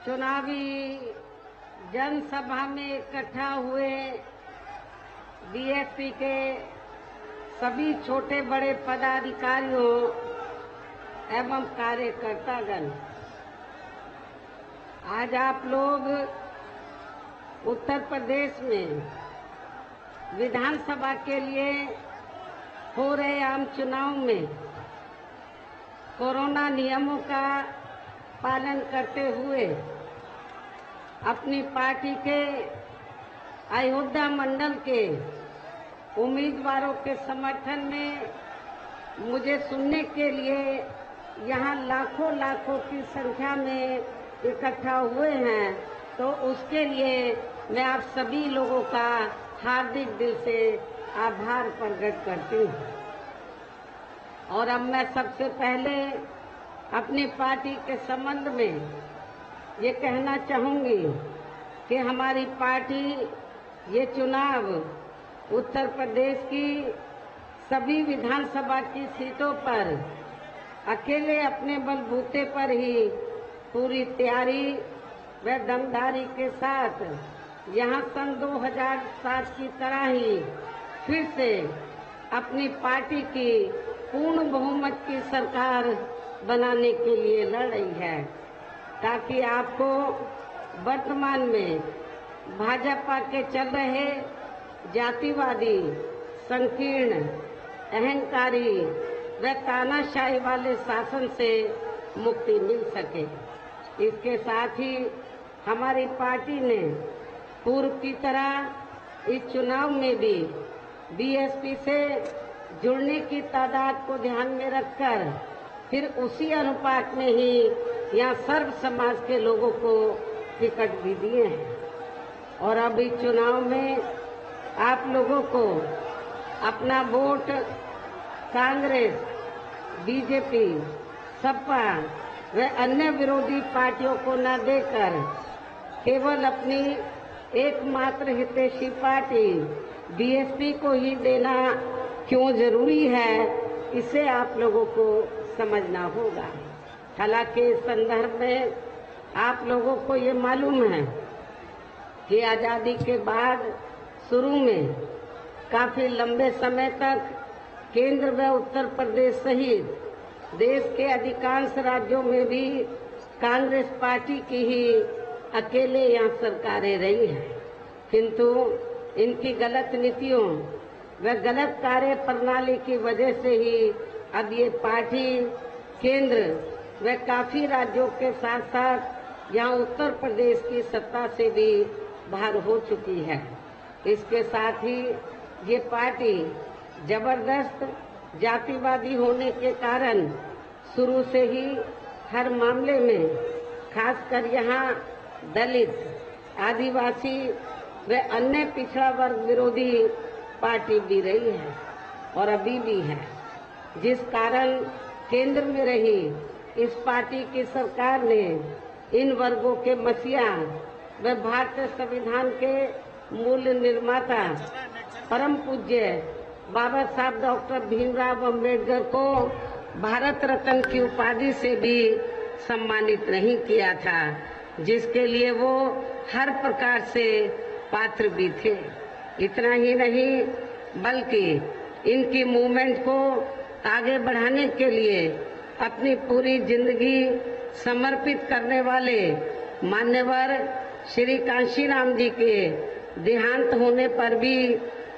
चुनावी जनसभा में इकट्ठा हुए बीएसपी के सभी छोटे बड़े पदाधिकारियों एवं कार्यकर्तागण, आज आप लोग उत्तर प्रदेश में विधानसभा के लिए हो रहे आम चुनाव में कोरोना नियमों का पालन करते हुए अपनी पार्टी के अयोध्या मंडल के उम्मीदवारों के समर्थन में मुझे सुनने के लिए यहाँ लाखों लाखों की संख्या में इकट्ठा हुए हैं, तो उसके लिए मैं आप सभी लोगों का हार्दिक दिल से आभार प्रकट करती हूँ। और अब मैं सबसे पहले अपनी पार्टी के संबंध में ये कहना चाहूंगी कि हमारी पार्टी ये चुनाव उत्तर प्रदेश की सभी विधानसभा की सीटों पर अकेले अपने बलबूते पर ही पूरी तैयारी व दमदारी के साथ यहाँ सन 2007 की तरह ही फिर से अपनी पार्टी की पूर्ण बहुमत की सरकार बनाने के लिए लड़ रही है, ताकि आपको वर्तमान में भाजपा के चल रहे जातिवादी, संकीर्ण, अहंकारी व तानाशाही वाले शासन से मुक्ति मिल सके। इसके साथ ही हमारी पार्टी ने पूर्व की तरह इस चुनाव में भी बीएसपी से जुड़ने की तादाद को ध्यान में रखकर फिर उसी अनुपात में ही यहाँ सर्व समाज के लोगों को टिकट भी दिए हैं। और अब इस चुनाव में आप लोगों को अपना वोट कांग्रेस, बीजेपी, सपा व अन्य विरोधी पार्टियों को न देकर केवल अपनी एकमात्र हितैषी पार्टी बीएसपी को ही देना क्यों जरूरी है, इसे आप लोगों को समझना होगा। हालांकि इस संदर्भ में आप लोगों को ये मालूम है कि आजादी के बाद शुरू में काफी लंबे समय तक केंद्र व उत्तर प्रदेश सहित देश के अधिकांश राज्यों में भी कांग्रेस पार्टी की ही अकेले यहाँ सरकारें रही हैं, किंतु इनकी गलत नीतियों व गलत कार्य प्रणाली की वजह से ही अब ये पार्टी केंद्र व काफी राज्यों के साथ साथ यहाँ उत्तर प्रदेश की सत्ता से भी बाहर हो चुकी है। इसके साथ ही ये पार्टी जबरदस्त जातिवादी होने के कारण शुरू से ही हर मामले में खासकर यहाँ दलित, आदिवासी व अन्य पिछड़ा वर्ग विरोधी पार्टी भी रही है और अभी भी है, जिस कारण केंद्र में रही इस पार्टी की सरकार ने इन वर्गों के मसीहा व भारतीय संविधान के मूल निर्माता परम पूज्य बाबा साहब डॉक्टर भीमराव अंबेडकर को भारत रत्न की उपाधि से भी सम्मानित नहीं किया था, जिसके लिए वो हर प्रकार से पात्र भी थे। इतना ही नहीं बल्कि इनकी मूवमेंट को आगे बढ़ाने के लिए अपनी पूरी जिंदगी समर्पित करने वाले मान्यवर श्री कांशीराम जी के देहांत होने पर भी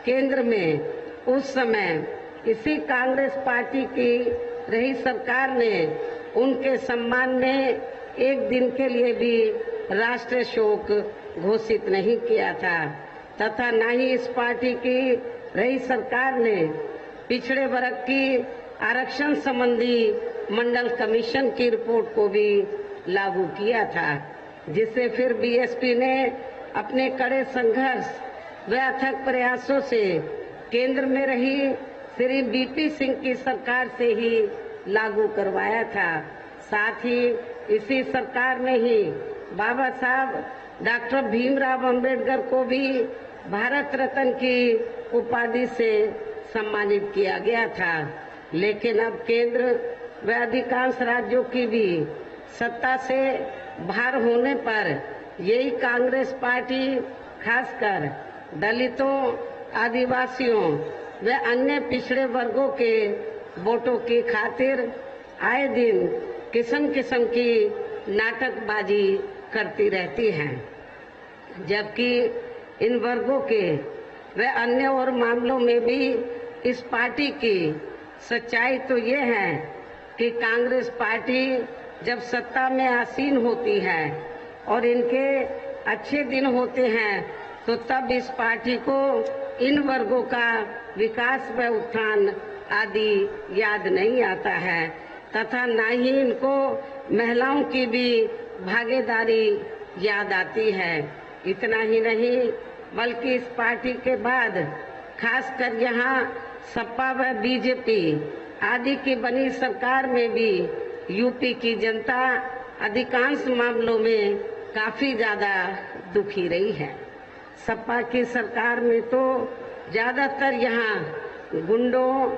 केंद्र में उस समय इसी कांग्रेस पार्टी की रही सरकार ने उनके सम्मान में एक दिन के लिए भी राष्ट्रीय शोक घोषित नहीं किया था, तथा न ही इस पार्टी की रही सरकार ने पिछड़े वर्ग की आरक्षण संबंधी मंडल कमीशन की रिपोर्ट को भी लागू किया था, जिससे फिर बीएसपी ने अपने कड़े संघर्ष व अथक प्रयासों से केंद्र में रही श्री बीपी सिंह की सरकार से ही लागू करवाया था। साथ ही इसी सरकार में ही बाबा साहब डॉक्टर भीमराव अंबेडकर को भी भारत रत्न की उपाधि से सम्मानित किया गया था। लेकिन अब केंद्र व अधिकांश राज्यों की भी सत्ता से भार होने पर यही कांग्रेस पार्टी खासकर दलितों, आदिवासियों व अन्य पिछड़े वर्गों के वोटों की खातिर आए दिन किस्म किस्म की नाटकबाजी करती रहती है, जबकि इन वर्गों के व अन्य और मामलों में भी इस पार्टी की सच्चाई तो ये है कि कांग्रेस पार्टी जब सत्ता में आसीन होती है और इनके अच्छे दिन होते हैं तो तब इस पार्टी को इन वर्गों का विकास व उत्थान आदि याद नहीं आता है तथा न ही इनको महिलाओं की भी भागीदारी याद आती है। इतना ही नहीं बल्कि इस पार्टी के बाद खासकर यहाँ सपा व बीजेपी आदि की बनी सरकार में भी यूपी की जनता अधिकांश मामलों में काफी ज्यादा दुखी रही है। सपा की सरकार में तो ज्यादातर यहाँ गुंडों,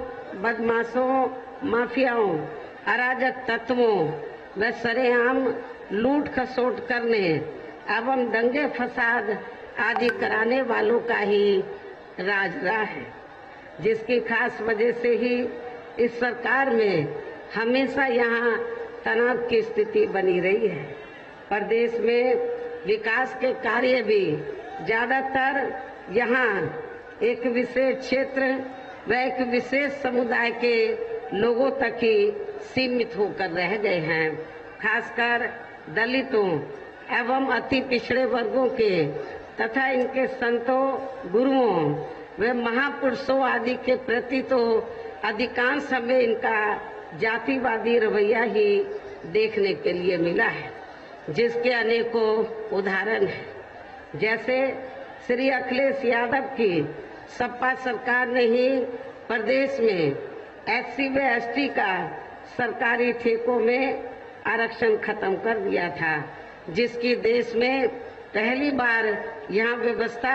बदमाशों, माफियाओं, अराजक तत्वों व सरेआम लूट खसोट करने एवं दंगे फसाद आदि कराने वालों का ही राज रहा है, जिसकी खास वजह से ही इस सरकार में हमेशा यहाँ तनाव की स्थिति बनी रही है। प्रदेश में विकास के कार्य भी ज्यादातर यहाँ एक विशेष क्षेत्र व एक विशेष समुदाय के लोगों तक ही सीमित होकर रह गए हैं। खासकर दलितों एवं अति पिछड़े वर्गों के तथा इनके संतों, गुरुओं व महापुरुषों आदि के प्रति तो अधिकांश समय इनका जातिवादी रवैया ही देखने के लिए मिला है, जिसके अनेकों उदाहरण हैं। जैसे श्री अखिलेश यादव की सपा सरकार ने ही प्रदेश में SC व ST का सरकारी ठेकों में आरक्षण खत्म कर दिया था, जिसकी देश में पहली बार यहाँ व्यवस्था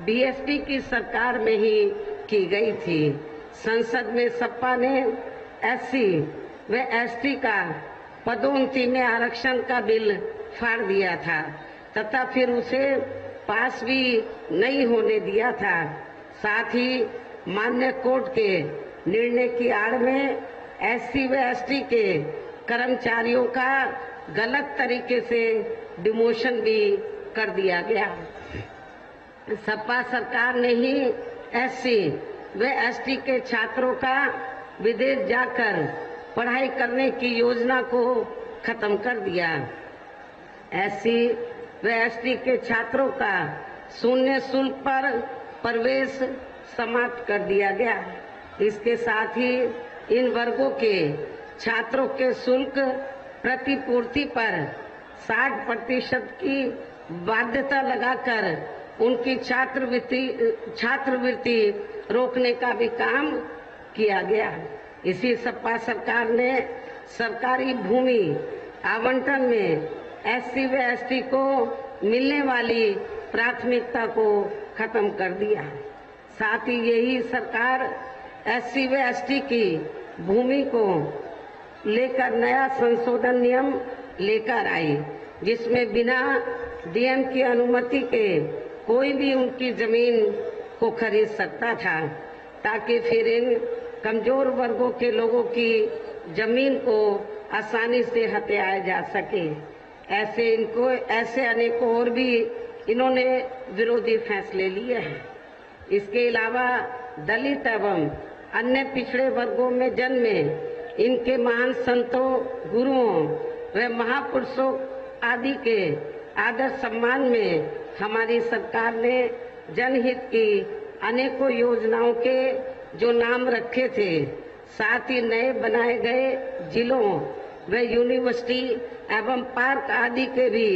BSP की सरकार में ही की गई थी। संसद में सपा ने SC व ST का पदोन्नति में आरक्षण का बिल फाड़ दिया था तथा फिर उसे पास भी नहीं होने दिया था। साथ ही माननीय कोर्ट के निर्णय की आड़ में SC व ST के कर्मचारियों का गलत तरीके से डिमोशन भी कर दिया गया। सपा सरकार ने ही SC व ST के छात्रों का विदेश जाकर पढ़ाई करने की योजना को खत्म कर दिया। SC व ST के छात्रों का शून्य शुल्क पर प्रवेश समाप्त कर दिया गया। इसके साथ ही इन वर्गों के छात्रों के शुल्क प्रतिपूर्ति पर 60% की बाध्यता लगाकर उनकी छात्रवृत्ति रोकने का भी काम किया गया। इसी सपा सरकार ने सरकारी भूमि आवंटन में SC व ST को मिलने वाली प्राथमिकता को खत्म कर दिया। साथ ही यही सरकार SC व ST की भूमि को लेकर नया संशोधन नियम लेकर आई, जिसमें बिना DM की अनुमति के कोई भी उनकी जमीन को खरीद सकता था, ताकि फिर इन कमजोर वर्गों के लोगों की जमीन को आसानी से हथियाया जा सके। ऐसे अनेकों और भी इन्होंने विरोधी फैसले लिए हैं। इसके अलावा दलित एवं अन्य पिछड़े वर्गों में जन्मे इनके महान संतों, गुरुओं व महापुरुषों आदि के आदर सम्मान में हमारी सरकार ने जनहित की अनेकों योजनाओं के जो नाम रखे थे, साथ ही नए बनाए गए जिलों व यूनिवर्सिटी एवं पार्क आदि के भी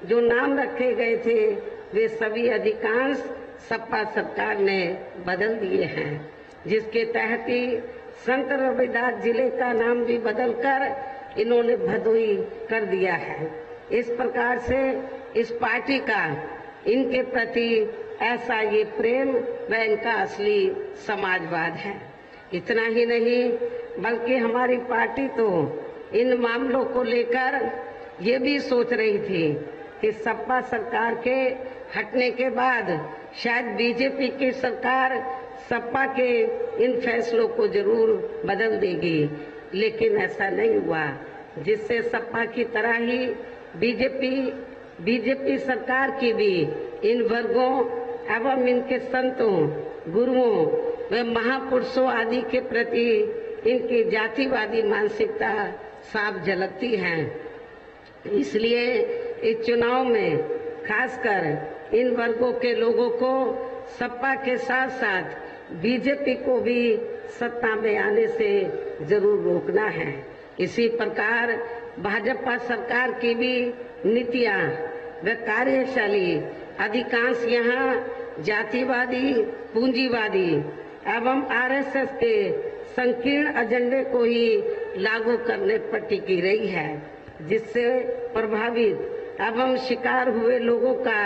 जो नाम रखे गए थे, वे सभी अधिकांश सपा सरकार ने बदल दिए हैं, जिसके तहत ही संत रविदास जिले का नाम भी बदलकर इन्होंने भदोई कर दिया है। इस प्रकार से इस पार्टी का इनके प्रति ऐसा ये प्रेम व इनका असली समाजवाद है। इतना ही नहीं बल्कि हमारी पार्टी तो इन मामलों को लेकर ये भी सोच रही थी कि सपा सरकार के हटने के बाद शायद बीजेपी की सरकार सपा के इन फैसलों को जरूर बदल देगी, लेकिन ऐसा नहीं हुआ, जिससे सपा की तरह ही बीजेपी सरकार की भी इन वर्गों एवं इनके संतों, गुरुओं व महापुरुषों आदि के प्रति इनकी जातिवादी मानसिकता साफ झलकती है। इसलिए इस चुनाव में खासकर इन वर्गों के लोगों को सपा के साथ साथ बीजेपी को भी सत्ता में आने से जरूर रोकना है। इसी प्रकार भाजपा सरकार की भी नीतियां व कार्यशैली अधिकांश यहाँ जातिवादी, पूंजीवादी एवं आरएसएस के संकीर्ण एजेंडे को ही लागू करने पर टिकी रही है, जिससे प्रभावित एवं शिकार हुए लोगों का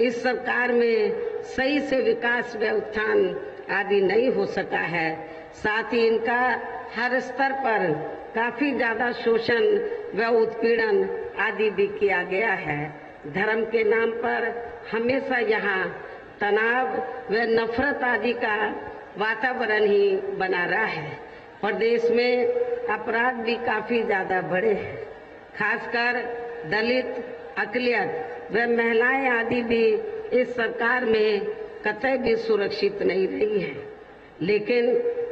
इस सरकार में सही से विकास व उत्थान आदि नहीं हो सका है। साथ ही इनका हर स्तर पर काफी ज्यादा शोषण व उत्पीड़न आदि भी किया गया है। धर्म के नाम पर हमेशा यहाँ तनाव व नफरत आदि का वातावरण ही बना रहा है। प्रदेश में अपराध भी काफी ज्यादा बढ़े हैं, खासकर दलित, अकलियत व महिलाएं आदि भी इस सरकार में कतई भी सुरक्षित नहीं रही है। लेकिन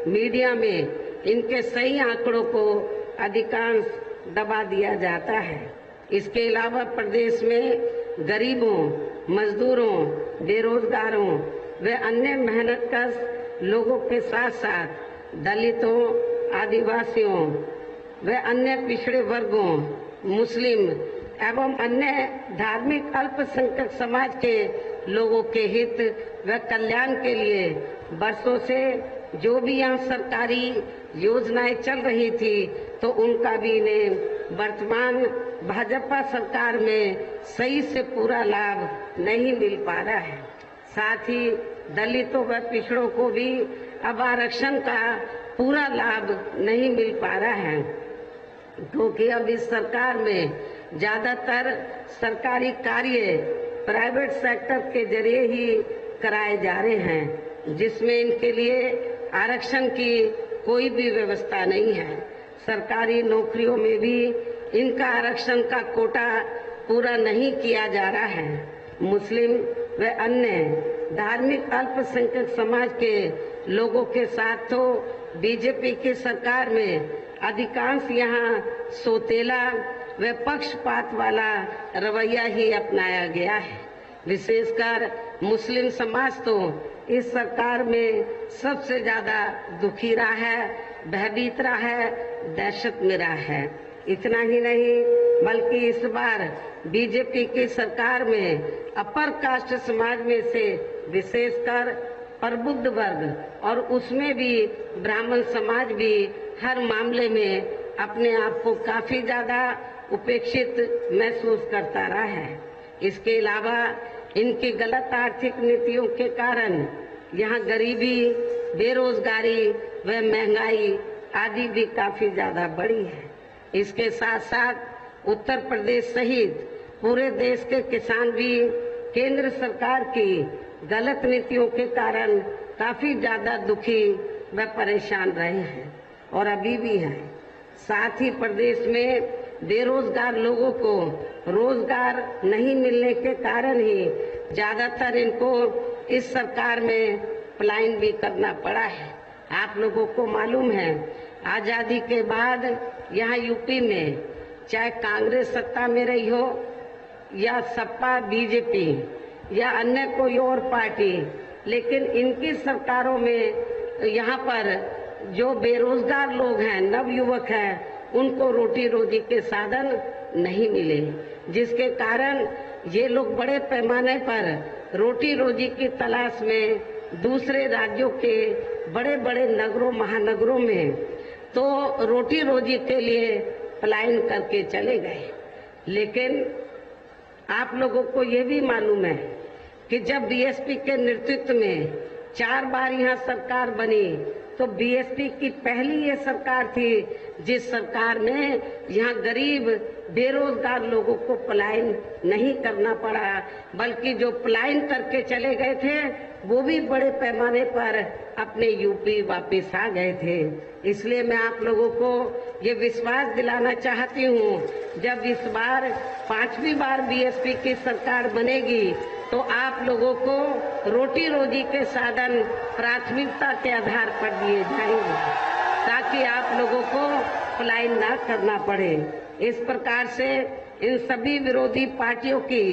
मीडिया में इनके सही आंकड़ों को अधिकांश दबा दिया जाता है। इसके अलावा प्रदेश में गरीबों, मजदूरों, बेरोजगारों व अन्य मेहनतकश लोगों के साथ साथ दलितों, आदिवासियों व अन्य पिछड़े वर्गों, मुस्लिम एवं अन्य धार्मिक अल्पसंख्यक समाज के लोगों के हित व कल्याण के लिए वर्षों से जो भी यहाँ सरकारी योजनाएं चल रही थी, तो उनका भी इन्हें वर्तमान भाजपा सरकार में सही से पूरा लाभ नहीं मिल पा रहा है। साथ ही दलितों व पिछड़ों को भी अब आरक्षण का पूरा लाभ नहीं मिल पा रहा है, क्योंकि अब इस सरकार में ज्यादातर सरकारी कार्य प्राइवेट सेक्टर के जरिए ही कराए जा रहे हैं, जिसमें इनके लिए आरक्षण की कोई भी व्यवस्था नहीं है। सरकारी नौकरियों में भी इनका आरक्षण का कोटा पूरा नहीं किया जा रहा है। मुस्लिम व अन्य धार्मिक अल्पसंख्यक समाज के लोगों के साथ तो बीजेपी की सरकार में अधिकांश यहाँ सोतेला व पक्षपात वाला रवैया ही अपनाया गया है। विशेषकर मुस्लिम समाज तो इस सरकार में सबसे ज्यादा दुखी रहा है, भयभीत रहा है, दहशत में रहा है। इतना ही नहीं बल्कि इस बार बीजेपी की सरकार में अपर कास्ट समाज में से विशेषकर प्रबुद्ध वर्ग और उसमें भी ब्राह्मण समाज भी हर मामले में अपने आप को काफी ज्यादा उपेक्षित महसूस करता रहा है। इसके अलावा इनकी गलत आर्थिक नीतियों के कारण यहाँ गरीबी, बेरोजगारी व महंगाई आदि भी काफी ज्यादा बढ़ी है। इसके साथ साथ उत्तर प्रदेश सहित पूरे देश के किसान भी केंद्र सरकार की गलत नीतियों के कारण काफी ज्यादा दुखी व परेशान रहे हैं और अभी भी हैं। साथ ही प्रदेश में बेरोजगार लोगों को रोजगार नहीं मिलने के कारण ही ज्यादातर इनको इस सरकार में पलायन भी करना पड़ा है। आप लोगों को मालूम है, आजादी के बाद यहाँ यूपी में चाहे कांग्रेस सत्ता में रही हो या सपा, बीजेपी या अन्य कोई और पार्टी, लेकिन इनकी सरकारों में यहाँ पर जो बेरोजगार लोग हैं, नवयुवक हैं, उनको रोटी रोजी के साधन नहीं मिले, जिसके कारण ये लोग बड़े पैमाने पर रोटी रोजी की तलाश में दूसरे राज्यों के बड़े बड़े नगरों, महानगरों में तो रोटी रोजी के लिए पलायन करके चले गए। लेकिन आप लोगों को ये भी मालूम है कि जब बीएसपी के नेतृत्व में 4 बार यहाँ सरकार बनी, तो बीएसपी की पहली ये सरकार थी जिस सरकार में यहाँ गरीब बेरोजगार लोगों को पलायन नहीं करना पड़ा, बल्कि जो पलायन करके चले गए थे वो भी बड़े पैमाने पर अपने यूपी वापस आ गए थे। इसलिए मैं आप लोगों को ये विश्वास दिलाना चाहती हूँ, जब इस बार 5वीं बार बीएसपी की सरकार बनेगी तो आप लोगों को रोटी रोजी के साधन प्राथमिकता के आधार पर दिए जाएंगे, ताकि आप लोगों को पलायन ना करना पड़े। इस प्रकार से इन सभी विरोधी पार्टियों की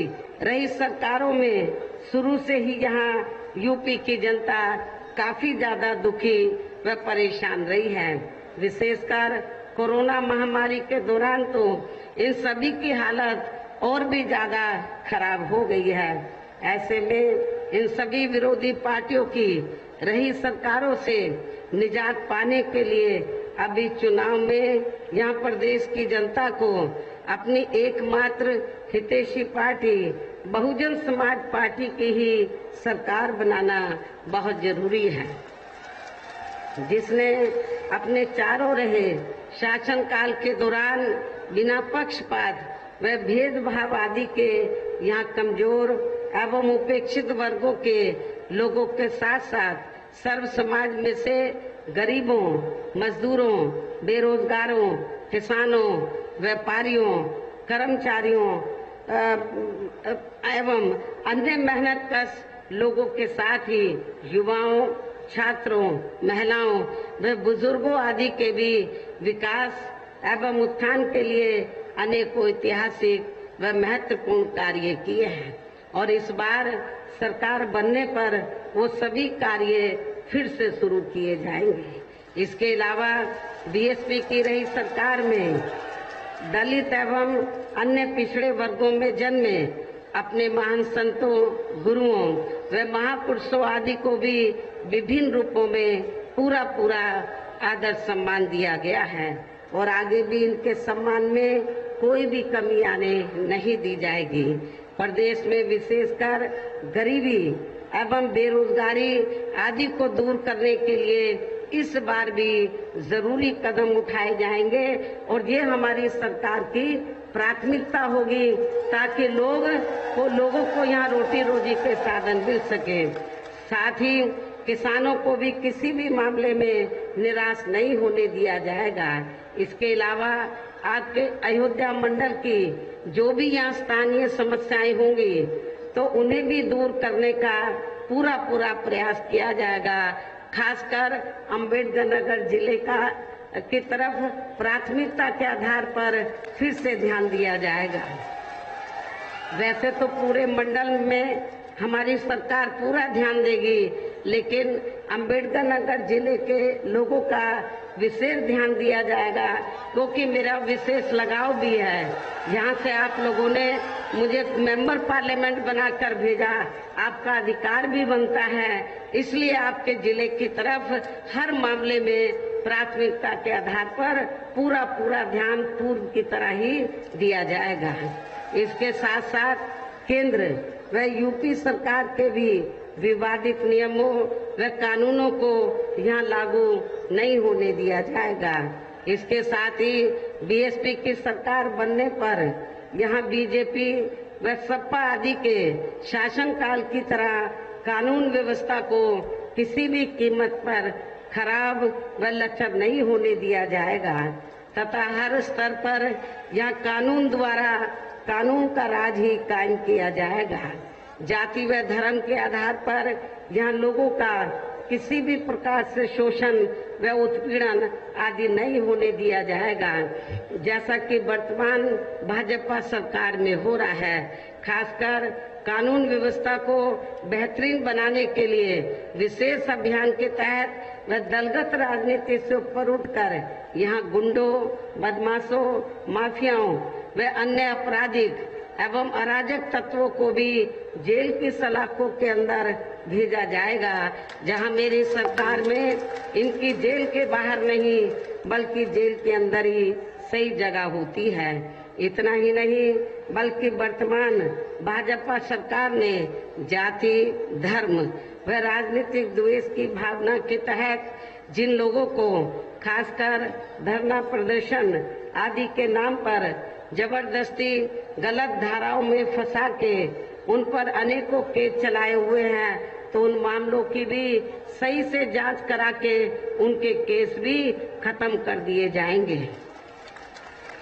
रही सरकारों में शुरू से ही यहाँ यूपी की जनता काफी ज्यादा दुखी व परेशान रही है। विशेषकर कोरोना महामारी के दौरान तो इन सभी की हालत और भी ज्यादा खराब हो गई है। ऐसे में इन सभी विरोधी पार्टियों की रही सरकारों से निजात पाने के लिए अभी चुनाव में यहाँ प्रदेश की जनता को अपनी एकमात्र हितैषी पार्टी बहुजन समाज पार्टी की ही सरकार बनाना बहुत जरूरी है, जिसने अपने चारों रहे शासनकाल के दौरान बिना पक्षपात व भेदभाव आदि के यहाँ कमजोर एवं उपेक्षित वर्गों के लोगों के साथ साथ सर्व समाज में से गरीबों, मजदूरों, बेरोजगारों, किसानों, व्यापारियों, कर्मचारियों एवं अन्य मेहनतकश लोगों के साथ ही युवाओं, छात्रों, महिलाओं व बुजुर्गों आदि के भी विकास एवं उत्थान के लिए अनेकों ऐतिहासिक व महत्वपूर्ण कार्य किए हैं और इस बार सरकार बनने पर वो सभी कार्य फिर से शुरू किए जाएंगे। इसके अलावा बीएसपी की रही सरकार में दलित एवं अन्य पिछड़े वर्गों में जन्मे अपने महान संतों, गुरुओं व महापुरुषों आदि को भी विभिन्न रूपों में पूरा आदर सम्मान दिया गया है और आगे भी इनके सम्मान में कोई भी कमी आने नहीं दी जाएगी। प्रदेश में विशेषकर गरीबी एवं बेरोजगारी आदि को दूर करने के लिए इस बार भी जरूरी कदम उठाए जाएंगे और ये हमारी सरकार की प्राथमिकता होगी, ताकि लोगों को यहाँ रोटी रोजी के साधन मिल सके। साथ ही किसानों को भी किसी भी मामले में निराश नहीं होने दिया जाएगा। इसके अलावा आपके अयोध्या मंडल की जो भी यहाँ स्थानीय समस्याएं होंगी तो उन्हें भी दूर करने का पूरा प्रयास किया जाएगा। खासकर अम्बेडकर नगर जिले की तरफ प्राथमिकता के आधार पर फिर से ध्यान दिया जाएगा। वैसे तो पूरे मंडल में हमारी सरकार पूरा ध्यान देगी, लेकिन अम्बेडकर नगर जिले के लोगों का विशेष ध्यान दिया जाएगा, क्योंकि मेरा विशेष लगाव भी है। यहाँ से आप लोगों ने मुझे मेंबर पार्लियामेंट बनाकर भेजा, आपका अधिकार भी बनता है, इसलिए आपके जिले की तरफ हर मामले में प्राथमिकता के आधार पर पूरा ध्यान पूर्व की तरह ही दिया जाएगा। इसके साथ साथ केंद्र व यूपी सरकार के भी विवादित नियमों व कानूनों को यहाँ लागू नहीं होने दिया जाएगा। इसके साथ ही बीएसपी की सरकार बनने पर यहाँ बीजेपी व सपा आदि के शासनकाल की तरह कानून व्यवस्था को किसी भी कीमत पर खराब व लचर नहीं होने दिया जाएगा तथा हर स्तर पर यहाँ कानून द्वारा कानून का राज ही कायम किया जाएगा। जाति व धर्म के आधार पर यहाँ लोगों का किसी भी प्रकार से शोषण व उत्पीड़न आदि नहीं होने दिया जाएगा, जैसा कि वर्तमान भाजपा सरकार में हो रहा है। खासकर कानून व्यवस्था को बेहतरीन बनाने के लिए विशेष अभियान के तहत व दलगत राजनीति से ऊपर उठकर यहाँ गुंडों, बदमाशों, माफियाओं व अन्य आपराधिक एवं अराजक तत्वों को भी जेल की सलाखों के अंदर भेजा जाएगा, जहां मेरी सरकार में इनकी जेल के बाहर नहीं बल्कि जेल के अंदर ही सही जगह होती है। इतना ही नहीं बल्कि वर्तमान भाजपा सरकार ने जाति, धर्म व राजनीतिक द्वेष की भावना के तहत जिन लोगों को खासकर धरना प्रदर्शन आदि के नाम पर जबरदस्ती गलत धाराओं में फंसा के उन पर अनेकों केस चलाए हुए हैं, तो उन मामलों की भी सही से जांच करा के उनके केस भी खत्म कर दिए जाएंगे।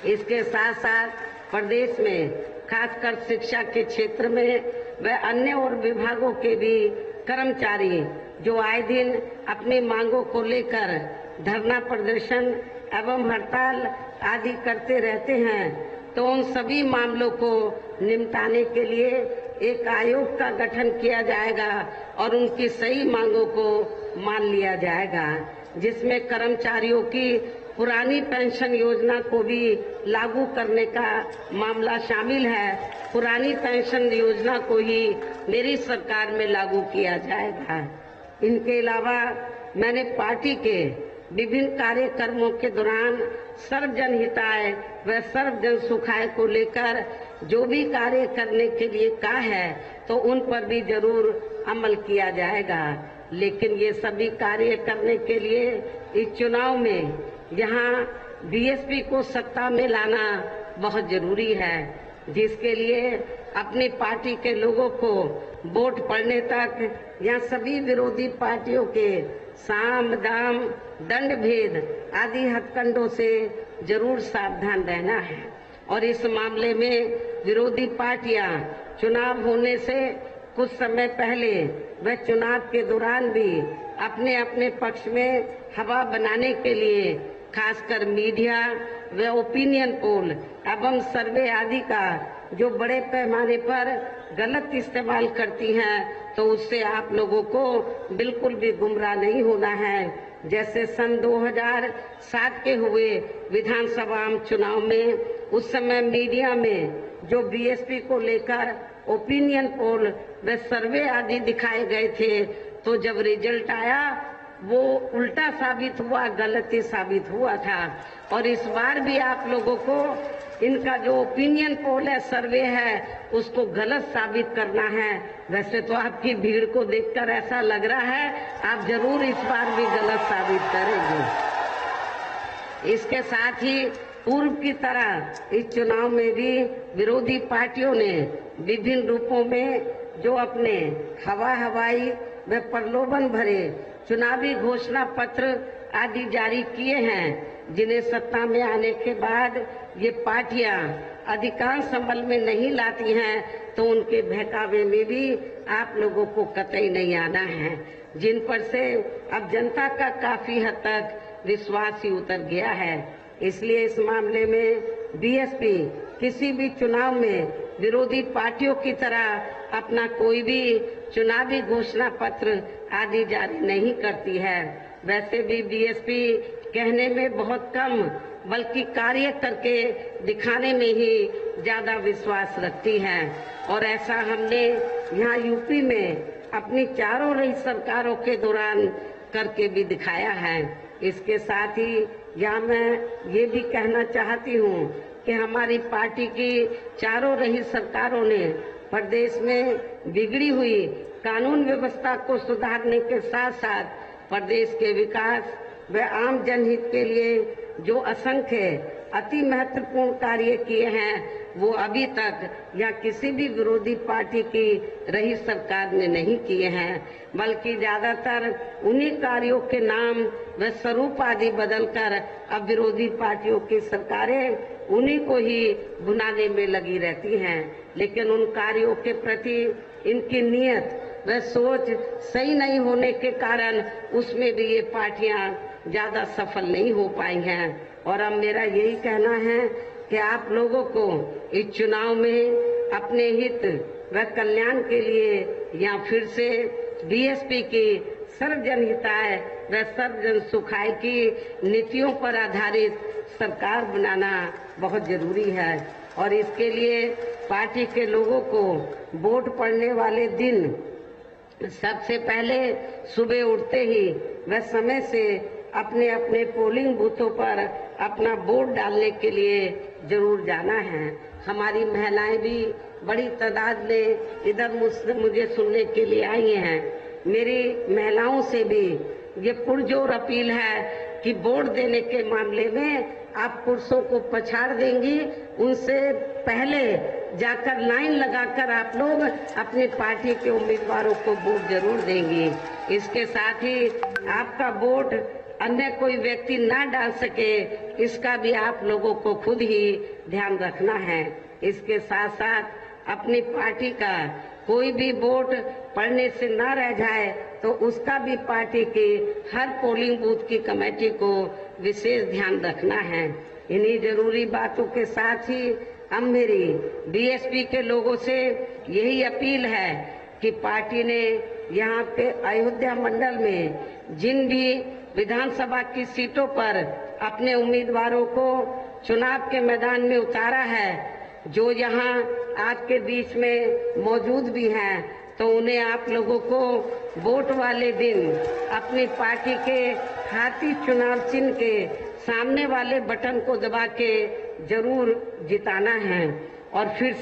इसके साथ साथ प्रदेश में खासकर शिक्षा के क्षेत्र में व अन्य और विभागों के भी कर्मचारी जो आए दिन अपनी मांगों को लेकर धरना प्रदर्शन एवं हड़ताल आदि करते रहते हैं, तो उन सभी मामलों को निपटाने के लिए एक आयोग का गठन किया जाएगा और उनकी सही मांगों को मान लिया जाएगा, जिसमें कर्मचारियों की पुरानी पेंशन योजना को भी लागू करने का मामला शामिल है। पुरानी पेंशन योजना को ही मेरी सरकार में लागू किया जाएगा। इनके अलावा मैंने पार्टी के विभिन्न कार्यक्रमों के दौरान सर्वजन हिताय व सर्वजन सुखाय को लेकर जो भी कार्य करने के लिए कहा है, तो उन पर भी जरूर अमल किया जाएगा। लेकिन ये सभी कार्य करने के लिए इस चुनाव में यहाँ बीएसपी को सत्ता में लाना बहुत जरूरी है, जिसके लिए अपनी पार्टी के लोगों को वोट पड़ने तक यहाँ सभी विरोधी पार्टियों के साम दाम दंड भेद आदि हथकंडों से जरूर सावधान रहना है। और इस मामले में विरोधी पार्टियां चुनाव होने से कुछ समय पहले व चुनाव के दौरान भी अपने अपने पक्ष में हवा बनाने के लिए खासकर मीडिया व ओपिनियन पोल एवं सर्वे आदि का जो बड़े पैमाने पर गलत इस्तेमाल करती हैं, तो उससे आप लोगों को बिल्कुल भी गुमराह नहीं होना है। जैसे सन 2007 के हुए विधानसभा चुनाव में उस समय मीडिया में जो बीएसपी को लेकर ओपिनियन पोल व सर्वे आदि दिखाए गए थे, तो जब रिजल्ट आया वो उल्टा साबित हुआ, गलती साबित हुआ था। और इस बार भी आप लोगों को इनका जो ओपिनियन पोल है, सर्वे है, उसको गलत साबित करना है। वैसे तो आपकी भीड़ को देखकर ऐसा लग रहा है आप जरूर इस बार भी गलत साबित करेंगे। इसके साथ ही पूर्व की तरह इस चुनाव में भी विरोधी पार्टियों ने विभिन्न रूपों में जो अपने हवाई व प्रलोभन भरे चुनावी घोषणा पत्र आदि जारी किए हैं, जिन्हें सत्ता में आने के बाद ये पार्टियां अधिकांश अमल में नहीं लाती हैं, तो उनके बहकावे में भी आप लोगों को कतई नहीं आना है, जिन पर से अब जनता का काफी हद तक विश्वास ही उतर गया है। इसलिए इस मामले में बीएसपी किसी भी चुनाव में विरोधी पार्टियों की तरह अपना कोई भी चुनावी घोषणा पत्र आदि जारी नहीं करती है। वैसे भी बीएसपी कहने में बहुत कम बल्कि कार्य करके दिखाने में ही ज्यादा विश्वास रखती है। और ऐसा हमने यहाँ यूपी में अपनी चारों रही सरकारों के दौरान करके भी दिखाया है। इसके साथ ही यहाँ मैं ये भी कहना चाहती हूँ कि हमारी पार्टी की चारों रही सरकारों ने प्रदेश में बिगड़ी हुई कानून व्यवस्था को सुधारने के साथ साथ प्रदेश के विकास व आम जनहित के लिए जो असंख्य अति महत्वपूर्ण कार्य किए हैं, वो अभी तक या किसी भी विरोधी पार्टी की रही सरकार ने नहीं किए हैं, बल्कि ज्यादातर उन्हीं कार्यों के नाम व स्वरूप आदि बदलकर अब विरोधी पार्टियों की सरकारें उन्हीं को ही भुनाने में लगी रहती हैं। लेकिन उन कार्यों के प्रति इनकी नीयत व सोच सही नहीं होने के कारण उसमें भी ये पार्टियां ज्यादा सफल नहीं हो पाई हैं। और अब मेरा यही कहना है कि आप लोगों को इस चुनाव में अपने हित व कल्याण के लिए या फिर से बीएसपी की सर्वजन हिताय व सर्वजन सुखाय की नीतियों पर आधारित सरकार बनाना बहुत जरूरी है। और इसके लिए पार्टी के लोगों को वोट पड़ने वाले दिन सबसे पहले सुबह उठते ही व समय से अपने अपने पोलिंग बूथों पर अपना वोट डालने के लिए जरूर जाना है। हमारी महिलाएं भी बड़ी तादाद में इधर मुझे सुनने के लिए आई हैं। मेरी महिलाओं से भी ये पुरजोर अपील है कि वोट देने के मामले में आप पुरुषों को पछाड़ देंगी, उनसे पहले जाकर लाइन लगाकर आप लोग अपनी पार्टी के उम्मीदवारों को वोट जरूर देंगी। इसके साथ ही आपका वोट अन्य कोई व्यक्ति ना डाल सके, इसका भी आप लोगों को खुद ही ध्यान रखना है। इसके साथ साथ अपनी पार्टी का कोई भी वोट पड़ने से ना रह जाए तो उसका भी पार्टी की हर पोलिंग बूथ की कमेटी को विशेष ध्यान रखना है। इन्हीं जरूरी बातों के साथ ही अब मेरी बीएसपी के लोगों से यही अपील है कि पार्टी ने यहाँ पे अयोध्या मंडल में जिन भी विधानसभा की सीटों पर अपने उम्मीदवारों को चुनाव के मैदान में उतारा है, जो यहाँ आपके बीच में मौजूद भी हैं, तो उन्हें आप लोगों को वोट वाले दिन अपनी पार्टी के हाथी चुनाव चिन्ह के सामने वाले बटन को दबा के जरूर जिताना है। और फिर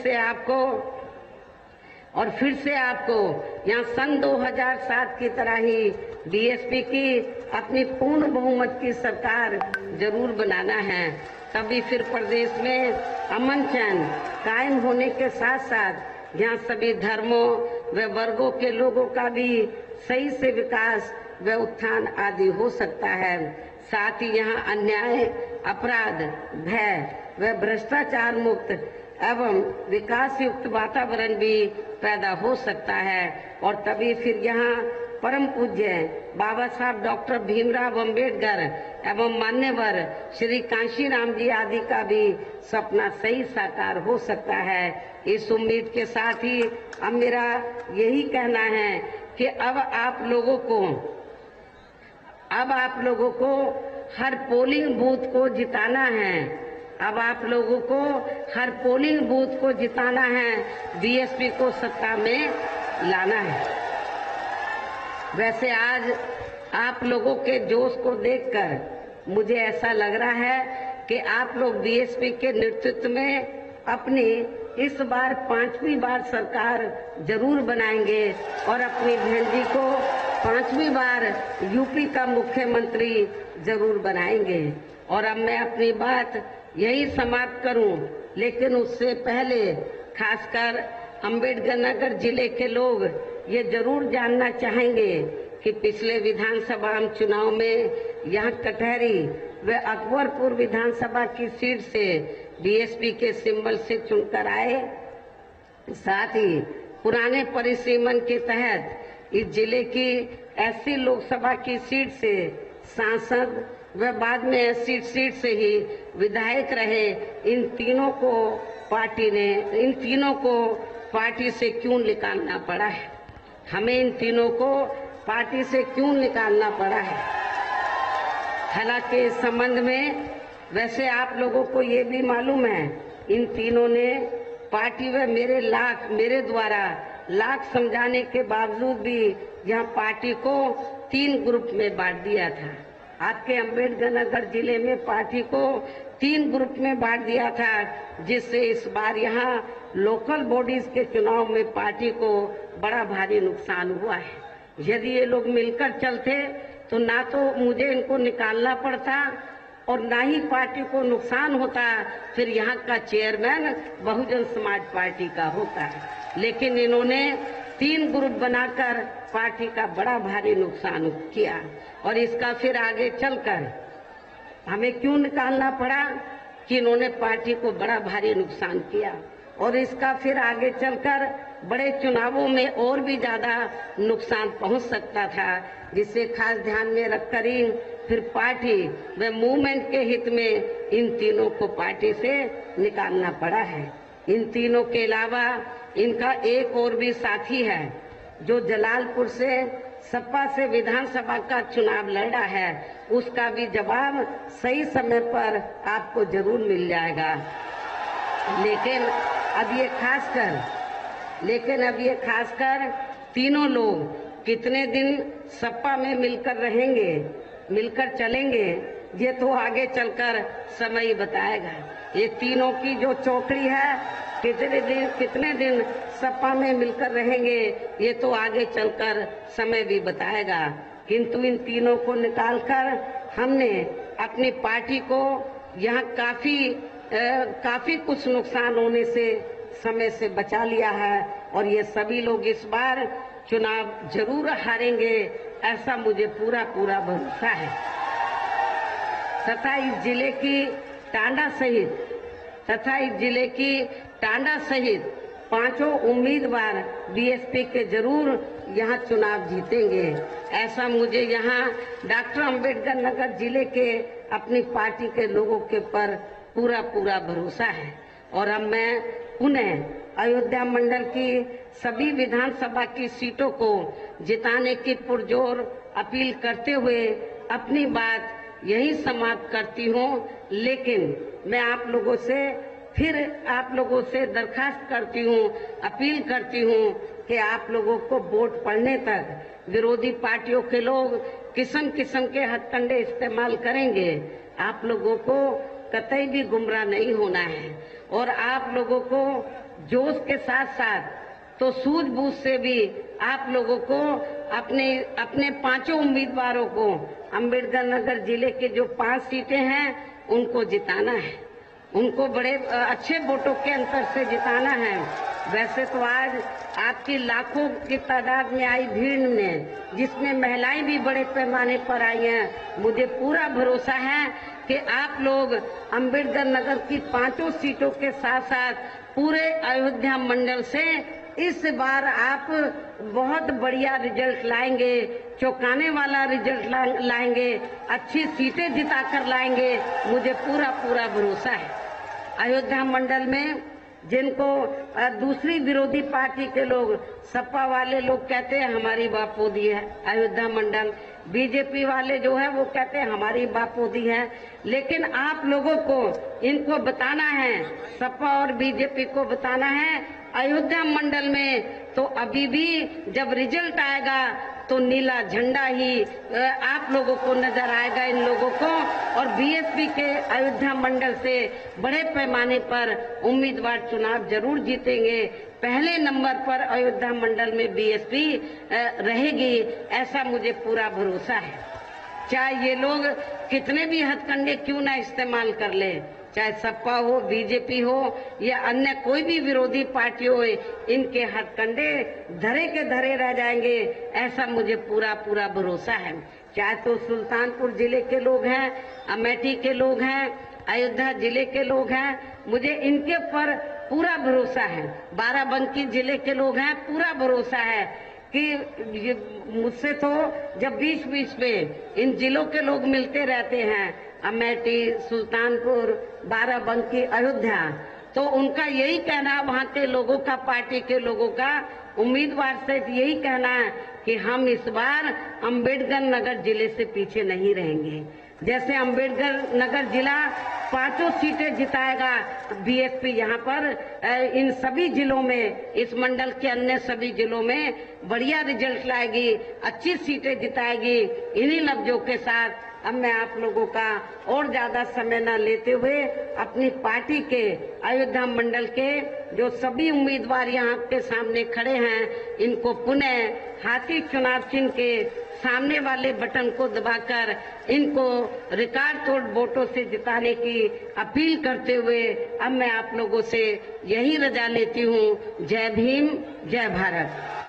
से आपको यहाँ सन 2007 की तरह ही बीएसपी की अपनी पूर्ण बहुमत की सरकार जरूर बनाना है। तभी फिर प्रदेश में अमन चैन कायम होने के साथ साथ यहाँ सभी धर्मों व वर्गों के लोगों का भी सही से विकास व उत्थान आदि हो सकता है। साथ ही यहाँ अन्याय, अपराध, भय व भ्रष्टाचार मुक्त एवं विकास युक्त वातावरण भी पैदा हो सकता है। और तभी फिर यहाँ परम पूज्य बाबा साहब डॉक्टर भीमराव अंबेडकर एवं मान्यवर श्री कांशीराम जी आदि का भी सपना सही साकार हो सकता है। इस उम्मीद के साथ ही अब मेरा यही कहना है कि अब आप लोगों को हर पोलिंग बूथ को जिताना है। अब आप लोगों को हर पोलिंग बूथ को जिताना है, बीएसपी को सत्ता में लाना है। वैसे आज आप लोगों के जोश को देखकर मुझे ऐसा लग रहा है कि आप लोग बीएसपी के नेतृत्व में अपनी इस बार 5वीं बार सरकार जरूर बनाएंगे और अपनी बहन जी को 5वीं बार यूपी का मुख्यमंत्री जरूर बनाएंगे। और अब मैं अपनी बात यही समाप्त करूं, लेकिन उससे पहले खासकर अम्बेडकर नगर जिले के लोग ये जरूर जानना चाहेंगे कि पिछले विधानसभा चुनाव में यहाँ कटहरी व अकबरपुर विधानसभा की सीट से बीएसपी के सिंबल से चुनकर आए। साथ ही पुराने परिसीमन के तहत इस जिले की एससी लोकसभा की सीट से सांसद व बाद में एससी सीट से ही विधायक रहे। इन तीनों को पार्टी से क्यों निकालना पड़ा है? हमें इन तीनों को पार्टी से क्यों निकालना पड़ा है? हालांकि इस संबंध में वैसे आप लोगों को ये भी मालूम है, इन तीनों ने पार्टी व मेरे द्वारा लाख समझाने के बावजूद भी यहाँ पार्टी को 3 ग्रुप में बांट दिया था। आपके अम्बेडकर नगर जिले में पार्टी को 3 ग्रुप में बांट दिया था, जिससे इस बार यहाँ लोकल बॉडीज के चुनाव में पार्टी को बड़ा भारी नुकसान हुआ है। यदि ये लोग मिलकर चलते तो ना तो मुझे इनको निकालना पड़ता और ना ही पार्टी को नुकसान होता, फिर यहाँ का चेयरमैन बहुजन समाज पार्टी का होता। लेकिन इन्होंने 3 ग्रुप बनाकर पार्टी का बड़ा भारी नुकसान किया। और इसका फिर आगे चलकर हमें क्यों निकालना पड़ा कि इन्होंने पार्टी को बड़ा भारी नुकसान किया, और इसका फिर आगे चलकर बड़े चुनावों में और भी ज्यादा नुकसान पहुंच सकता था, जिसे खास ध्यान में रखकर ही फिर पार्टी व मूवमेंट के हित में इन तीनों को पार्टी से निकालना पड़ा है। इन तीनों के अलावा इनका एक और भी साथी है जो जलालपुर से सपा से विधानसभा का चुनाव लड़ा है, उसका भी जवाब सही समय पर आपको जरूर मिल जाएगा। लेकिन अब ये खासकर तीनों लोग कितने दिन सपा में मिलकर चलेंगे, ये तो आगे चलकर समय ही बताएगा। ये तीनों की जो चौकड़ी है कितने दिन सपा में मिलकर रहेंगे, ये तो आगे चलकर समय भी बताएगा। किंतु इन तीनों को निकालकर हमने अपनी पार्टी को यहाँ काफी कुछ नुकसान होने से समय से बचा लिया है और ये सभी लोग इस बार चुनाव जरूर हारेंगे, ऐसा मुझे पूरा भरोसा है। तथा इस जिले की टांडा सहित पांचों उम्मीदवार बीएसपी के जरूर यहाँ चुनाव जीतेंगे, ऐसा मुझे यहाँ डॉक्टर अंबेडकर नगर जिले के अपनी पार्टी के लोगों के पर पूरा भरोसा है। और अब मैं पुनः अयोध्या मंडल की सभी विधानसभा की सीटों को जिताने की पुरजोर अपील करते हुए अपनी बात यही समाप्त करती हूँ। लेकिन मैं आप लोगों से दरखास्त करती हूँ, अपील करती हूँ कि आप लोगों को वोट पड़ने तक विरोधी पार्टियों के लोग किस्म के हथकंडे इस्तेमाल करेंगे। आप लोगों को कतई भी गुमराह नहीं होना है और आप लोगों को जोश के साथ साथ तो सूझबूझ से भी आप लोगों को अपने पांचों उम्मीदवारों को अंबेडकर नगर जिले के जो 5 सीटें हैं उनको जिताना है, उनको बड़े अच्छे वोटों के अंतर से जिताना है। वैसे तो आज आपकी लाखों की तादाद में आई भीड़ ने, जिसमें महिलाएं भी बड़े पैमाने पर आई हैं, मुझे पूरा भरोसा है कि आप लोग अंबेडकर नगर की 5 सीटों के साथ साथ पूरे अयोध्या मंडल से इस बार आप बहुत बढ़िया रिजल्ट लाएंगे, चौंकाने वाला रिजल्ट लाएंगे, अच्छी सीटें जिताकर लाएंगे, मुझे पूरा भरोसा है। अयोध्या मंडल में जिनको दूसरी विरोधी पार्टी के लोग, सपा वाले लोग कहते हैं हमारी बापोदी है अयोध्या मंडल, बीजेपी वाले जो है वो कहते हैं हमारी बापोदी है, लेकिन आप लोगों को इनको बताना है, सपा और बीजेपी को बताना है अयोध्या मंडल में तो अभी भी जब रिजल्ट आएगा तो नीला झंडा ही आप लोगों को नजर आएगा इन लोगों को। और बीएसपी के अयोध्या मंडल से बड़े पैमाने पर उम्मीदवार चुनाव जरूर जीतेंगे। पहले नंबर पर अयोध्या मंडल में बीएसपी रहेगी, ऐसा मुझे पूरा भरोसा है। चाहे ये लोग कितने भी हथकंडे क्यों ना इस्तेमाल कर ले, चाहे सपा हो, बीजेपी हो या अन्य कोई भी विरोधी पार्टी हो, इनके हथकंडे धरे के धरे रह जाएंगे, ऐसा मुझे पूरा भरोसा है। चाहे तो सुल्तानपुर जिले के लोग हैं, अमेठी के लोग हैं, अयोध्या जिले के लोग हैं, मुझे इनके पर पूरा भरोसा है। बाराबंकी जिले के लोग हैं, पूरा भरोसा है कि मुझसे तो जब बीच में इन जिलों के लोग मिलते रहते हैं, अमेठी, सुल्तानपुर, बाराबंकी, अयोध्या, तो उनका यही कहना, वहाँ के लोगों का, पार्टी के लोगों का, उम्मीदवार से यही कहना है कि हम इस बार अंबेडकर नगर जिले से पीछे नहीं रहेंगे। जैसे अंबेडकर नगर जिला 5 सीटें जिताएगा बीएसपी, यहाँ पर इन सभी जिलों में, इस मंडल के अन्य सभी जिलों में बढ़िया रिजल्ट लाएगी, अच्छी सीटें जिताएगी। इन्हीं लफ्जों के साथ अब मैं आप लोगों का और ज्यादा समय न लेते हुए अपनी पार्टी के अयोध्या मंडल के जो सभी उम्मीदवार यहाँ के सामने खड़े हैं, इनको पुनः हाथी चुनाव चिन्ह के सामने वाले बटन को दबाकर इनको रिकॉर्ड तोड़ वोटों से जिताने की अपील करते हुए अब मैं आप लोगों से यही रजा लेती हूँ। जय भीम, जय भारत।